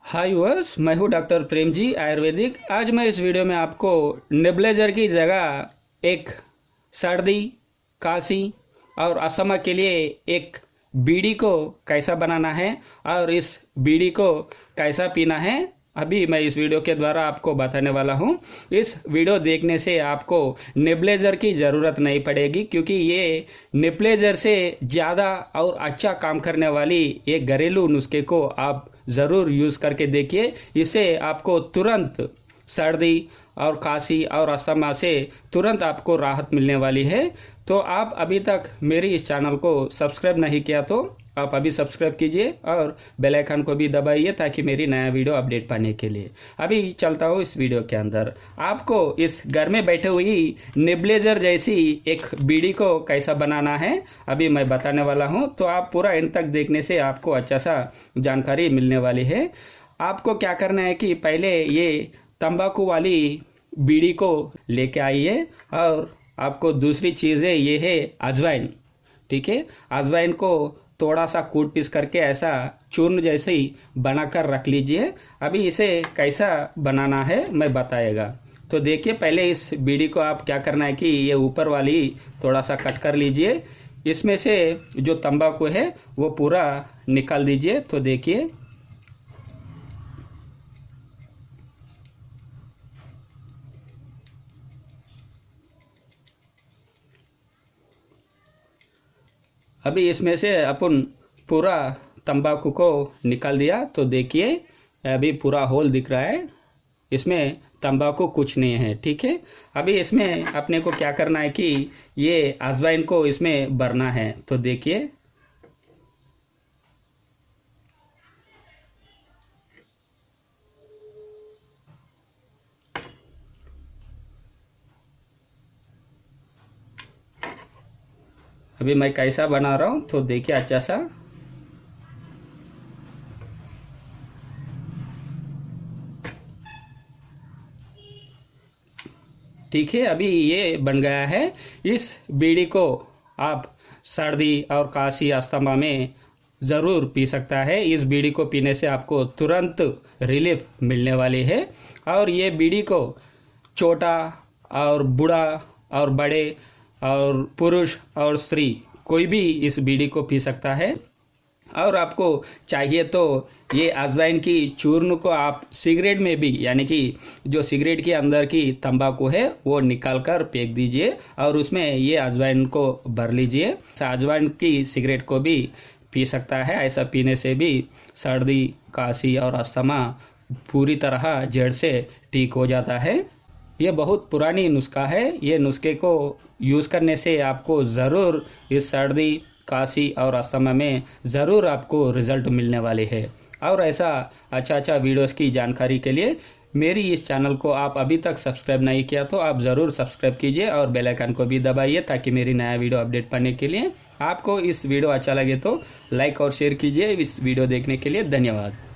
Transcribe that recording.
हाय viewers, मैं हूँ doctor Prem ji Ayurvedic. आज मैं इस वीडियो में आपको नेबुलाइजर की जगह एक सर्दी, खांसी और अस्थमा के लिए एक बीड़ी को कैसा बनाना है और इस बीड़ी को कैसा पीना है, अभी मैं इस वीडियो के द्वारा आपको बताने वाला हूँ। इस वीडियो देखने से आपको नेबुलाइजर की ज़रूरत नहीं पड़ेगी, क्योंकि ये नेबुलाइजर से ज़्यादा और अच्छा काम करने वाली एक घरेलू नुस्खे को आप ज़रूर यूज़ करके देखिए। इससे आपको तुरंत सर्दी और खांसी और अस्थमा से तुरंत आपको राहत मिलने वाली है। तो आप अभी तक मेरी इस चैनल को सब्सक्राइब नहीं किया तो आप अभी सब्सक्राइब कीजिए और बेल आइकन को भी दबाइए, ताकि मेरी नया वीडियो अपडेट पाने के लिए। अभी चलता हूँ इस वीडियो के अंदर। आपको इस घर में बैठे हुई नेबुलाइजर जैसी एक बीड़ी को कैसा बनाना है अभी मैं बताने वाला हूँ। तो आप पूरा एंड तक देखने से आपको अच्छा सा जानकारी मिलने वाली है। आपको क्या करना है कि पहले ये तंबाकू वाली बीड़ी को लेके आइए, और आपको दूसरी चीज़ है ये है अजवाइन। ठीक है, अजवाइन को थोड़ा सा कूट पीस करके ऐसा चूर्ण जैसे ही बनाकर रख लीजिए। अभी इसे कैसा बनाना है मैं बताएगा। तो देखिए, पहले इस बीड़ी को आप क्या करना है कि ये ऊपर वाली थोड़ा सा कट कर लीजिए। इसमें से जो तंबाकू है वो पूरा निकाल दीजिए। तो देखिए, अभी इसमें से अपन पूरा तंबाकू को निकाल दिया। तो देखिए, अभी पूरा होल दिख रहा है, इसमें तंबाकू कुछ नहीं है। ठीक है, अभी इसमें अपने को क्या करना है कि ये अजवाइन को इसमें भरना है। तो देखिए, अभी मैं कैसा बना रहा हूँ तो देखिए अच्छा सा। ठीक है, अभी ये बन गया है। इस बीड़ी को आप सर्दी और खांसी अस्थमा में ज़रूर पी सकता है। इस बीड़ी को पीने से आपको तुरंत रिलीफ मिलने वाली है। और ये बीड़ी को छोटा और बूढ़ा और बड़े और पुरुष और स्त्री कोई भी इस बीड़ी को पी सकता है। और आपको चाहिए तो ये अजवाइन की चूर्ण को आप सिगरेट में भी, यानी कि जो सिगरेट के अंदर की तंबाकू है वो निकाल कर फेंक दीजिए और उसमें ये अजवाइन को भर लीजिए। अजवाइन की सिगरेट को भी पी सकता है। ऐसा पीने से भी सर्दी, खांसी और अस्थमा पूरी तरह जड़ से ठीक हो जाता है। ये बहुत पुरानी नुस्खा है। ये नुस्खे को यूज़ करने से आपको ज़रूर इस सर्दी, खांसी और अस्थमा में ज़रूर आपको रिज़ल्ट मिलने वाले हैं। और ऐसा अच्छा वीडियोस की जानकारी के लिए मेरी इस चैनल को आप अभी तक सब्सक्राइब नहीं किया तो आप ज़रूर सब्सक्राइब कीजिए और बेल आइकन को भी दबाइए, ताकि मेरी नया वीडियो अपडेट पाने के लिए। आपको इस वीडियो अच्छा लगे तो लाइक और शेयर कीजिए। इस वीडियो देखने के लिए धन्यवाद।